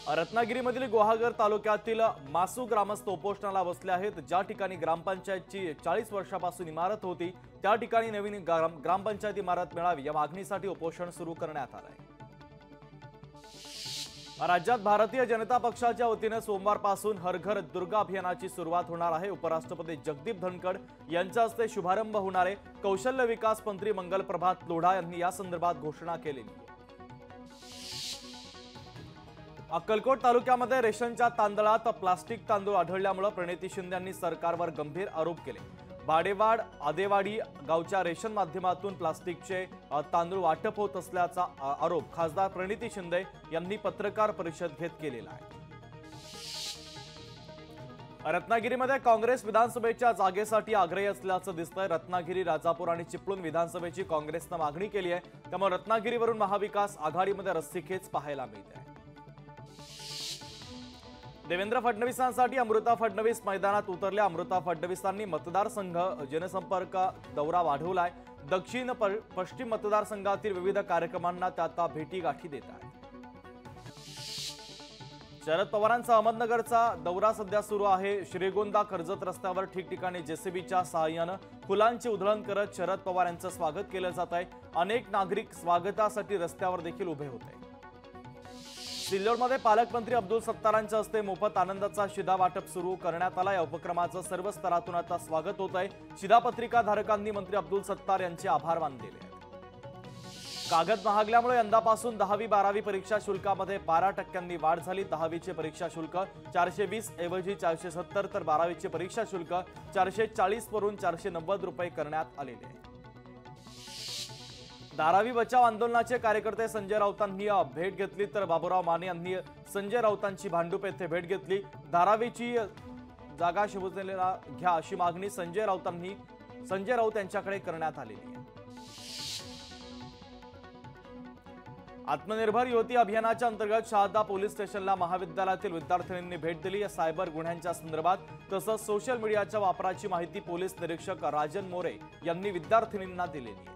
रत्नागिरीमधील गुहागर तालुक्यातील मासू ग्रामस्थ उपोषणाला बसले आहेत। ज्या ठिकाणी ग्रामपंचायतची 40 वर्षापासून इमारत होती त्या ठिकाणी नवीन ग्रामपंचायत इमारत मिळावी या मागणीसाठी उपोषण सुरू करण्यात आले आहे। राज्यात भारतीय जनता पक्षाच्या वतीने सोमवारपासून हर घर दुर्गा अभियानाची सुरुवात होणार आहे। उपराष्ट्रपती जगदीप धनखड यांच्या हस्ते शुभारंभ होणार आहे। कौशल्य विकास मंत्री मंगल प्रभात लोढा यांनी या संदर्भात घोषणा केलेली आहे। अक्कलकोट तालुक्यामध्ये रेशनच्या तांदळात प्लास्टिक तांदूळ आढळल्यामुळे प्रणिती शिंदे यांनी सरकारवर गंभीर आरोप केले। बाडेवाड आदेवाडी गावच्या रेशन माध्यमातून प्लास्टिकचे तांदूळ वाटप होत असल्याचा आरोप खासदार प्रणिती शिंदे यांनी पत्रकार परिषद घेत केलेला आहे। रत्नागिरीमध्ये काँग्रेस विधानसभेच्या जागेसाठी आग्रही असल्याचं दिसतंय। रत्नागिरी, राजापूर आणि चिपळूण विधानसभेची काँग्रेसने मागणी केली आहे। त्यामुळे रत्नागिरीवरून महाविकास आघाडीमध्ये रस्सीखेच पाहायला मिळते आहे। देवेंद्र फडणवीसांसाठी अमृता फडणवीस मैदानात उतरल्या। अमृता फडणवीसांनी मतदारसंघ जनसंपर्क दौरा वाढवलाय। दक्षिण पश्चिम मतदारसंघातील विविध कार्यक्रमांना त्या आता भेटीगाठी देत आहेत। शरद पवारांचा अहमदनगरचा दौरा सध्या सुरू आहे। श्रीगोंदा कर्जत रस्त्यावर ठिकठिकाणी जेसीबीच्या सहाय्याने फुलांची उधळण करत शरद पवार यांचं स्वागत केलं जात आहे। अनेक नागरिक स्वागतासाठी रस्त्यावर देखील उभे होते। सिल्लोडमध्ये पालकमंत्री अब्दुल सत्तारांच्या हस्ते मोफत आनंदाचा शिधा वाटप सुरू करण्यात आला। या उपक्रमाचं सर्व स्तरातून आता स्वागत होत आहे। शिधापत्रिका धारकांनी मंत्री अब्दुल सत्तार यांचे आभार मानले आहेत। कागद महागल्यामुळे यंदापासून 10वी 12वी परीक्षा शुल्कामध्ये 12% वाढ झाली। 10वीचे परीक्षा शुल्क 420 ऐवजी 470 तर 12वीचे परीक्षा शुल्क 440 वरून 490 रुपये करण्यात आलेले आहे। धारावी बचाव आंदोलनाचे कार्यकर्ते संजय राऊतांनी भेट घेतली तर बाबूराव माने यांनी संजय राऊतांची भांडूप येथे भेट घेतली। धारावीची जागा शिवसेनेला घ्या अशी मागणी संजय राऊत यांच्याकडे करण्यात आलेली आहे। आत्मनिर्भर युवती अभियानाच्या अंतर्गत शहादा पोलीस स्टेशनला महाविद्यालयातील विद्यार्थिनींनी भेट दिली। या सायबर गुन्ह्यांच्या संदर्भात तसंच सोशल मीडियाच्या वापराची माहिती पोलीस निरीक्षक राजन मोरे यांनी विद्यार्थिनींना दिलेली आहे।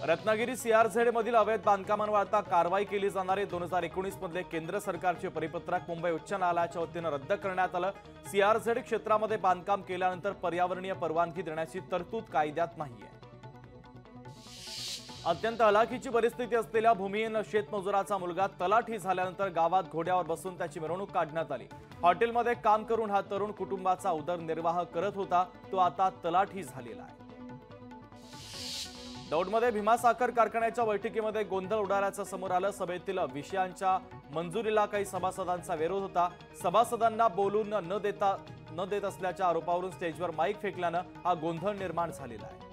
रत्नागिरी सीआरझेड मधील अवैध बांधकामांवर आता कारवाई केली जाणार आहे। 2019 मध्ये केंद्र सरकारचे परिपत्रक मुंबई उच्च न्यायालयाच्या वतीने रद्द करण्यात आलं। सीआरझेड क्षेत्रामध्ये बांधकाम केल्यानंतर पर्यावरणीय परवानगी देण्याची तरतूद कायद्यात नाहीये। अत्यंत हलाखीची परिस्थिती असलेल्या भूमिहीन शेतमजुराचा मुलगा तलाठी झाल्यानंतर गावात घोड्यावर बसून त्याची मिरवणूक काढण्यात आली। हॉटेलमध्ये काम करून हा तरुण कुटुंबाचा उदरनिर्वाह करत होता। तो आता तलाठी झालेला आहे। दौंडमध्ये भीमा साखर कारखान्याच्या बैठकीमध्ये गोंधळ उडाल्याचं समोर आलं। सभेतील विषयांच्या मंजुरीला काही सभासदांचा विरोध होता। सभासदांना बोलून न देत असल्याच्या आरोपावरून स्टेजवर माईक फेकल्यानं हा गोंधळ निर्माण झालेला आहे।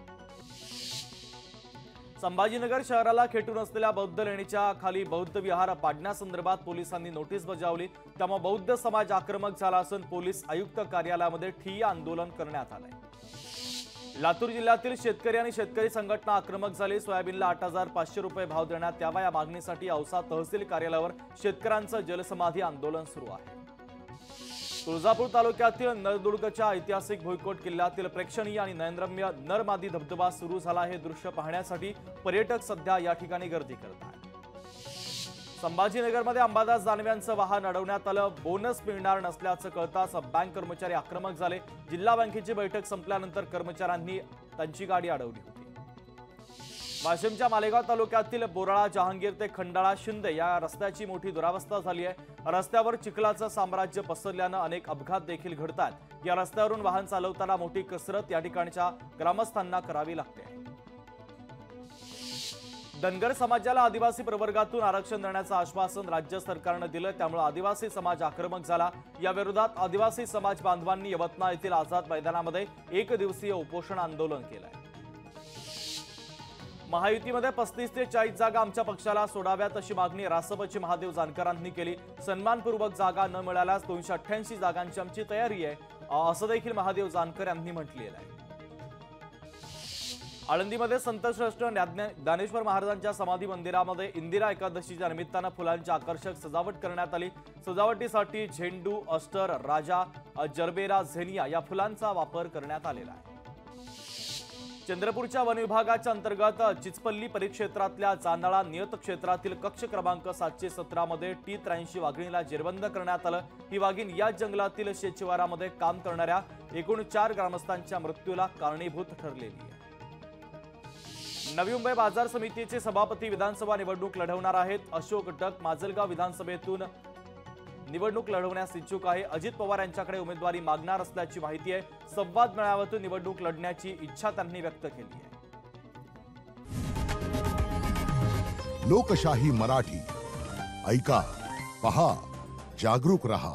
संभाजीनगर शहराला खेटून असलेल्या बौद्ध लेणीच्या खाली बौद्ध विहार पाडण्यासंदर्भात पोलिसांनी नोटीस बजावली। त्यामुळे बौद्ध समाज आक्रमक झाला असून पोलीस आयुक्त कार्यालयामध्ये ठिय्या आंदोलन करण्यात आलंय। लातूर जिल्ह्यातील शेतकरी आणि शेतकरी संघटना आक्रमक झाली। सोयाबीनला 8,500 रुपये भाव देण्यात यावा या मागणीसाठी औसा तहसील कार्यालयावर शेतकऱ्यांचं जलसमाधी आंदोलन सुरू आहे। तुळजापूर तालुक्यातील नळदुर्गच्या ऐतिहासिक भुईकोट किल्ल्यातील प्रेक्षणीय आणि नयनरम्य नरमादी धबधबा सुरू झाला। हे दृश्य पाहण्यासाठी पर्यटक सध्या या ठिकाणी गर्दी करत आहेत। संभाजीनगरमध्ये अंबादास दानव्यांचं वाहन अडवण्यात आलं। बोनस मिळणार नसल्याचं कळताच बँक कर्मचारी आक्रमक झाले। जिल्हा बँकेची बैठक संपल्यानंतर कर्मचाऱ्यांनी त्यांची गाडी अडवली होती। वाशिमच्या मालेगाव तालुक्यातील बोराळा जहांगीर ते खंडाळा शिंदे या रस्त्याची मोठी दुरावस्था झाली आहे। रस्त्यावर चिखलाचं साम्राज्य पसरल्यानं अनेक अपघात देखील घडतात। या रस्त्यावरून वाहन चालवताना मोठी कसरत या ठिकाणच्या ग्रामस्थांना करावी लागते। धनगर समाजाला आदिवासी प्रवर्गातून आरक्षण देण्याचं आश्वासन राज्य सरकारनं दिलं। त्यामुळे आदिवासी समाज आक्रमक झाला। या विरोधात आदिवासी समाज बांधवांनी यवतमाळ येथील आझाद मैदानामध्ये 1 दिवसीय उपोषण आंदोलन केलंय। महायुतीमध्ये 35 ते 40 जागा आमच्या पक्षाला सोडाव्यात अशी मागणी रासपचे महादेव जानकरांनी केली। सन्मानपूर्वक जागा न मिळाल्यास 288 जागांची आमची तयारी आहे असं देखील महादेव जानकर यांनी म्हटलेलं आहे। आळंदीमध्ये संतश्रेष्ठ ज्ञानेश्वर महाराजांच्या समाधी मंदिरामध्ये इंदिरा एकादशीच्या निमित्तानं फुलांची आकर्षक सजावट करण्यात आली। सजावटीसाठी झेंडू, अस्टर, राजा, जरबेरा, झेनिया या फुलांचा वापर करण्यात आलेला आहे। चंद्रपूरच्या वन विभागाच्या अंतर्गत चिचपल्ली परिक्षेत्रातल्या चांदळा नियत क्षेत्रातील कक्ष क्रमांक 717 मध्ये T83 वाघिणीला जेरबंद करण्यात आलं। ही वाघीण या जंगलातील शेतशिवारामध्ये काम करणाऱ्या एकूण 4 ग्रामस्थांच्या मृत्यूला कारणीभूत ठरलेली आहे। नवी मुंबई बाजार समितीचे सभापती विधानसभा निवडणूक लढवणार आहेत। अशोक टक माजलगाव विधानसभेतून निवडणूक लढवण्यास इच्छुक आहे। अजित पवार यांच्याकडे उमेदवारी मागणार असल्याची माहिती आहे। संवाद मेळाव्यातून निवडणूक लढण्याची इच्छा त्यांनी व्यक्त केली आहे। लोकशाही मराठी ऐका, पहा, जागरूक रहा।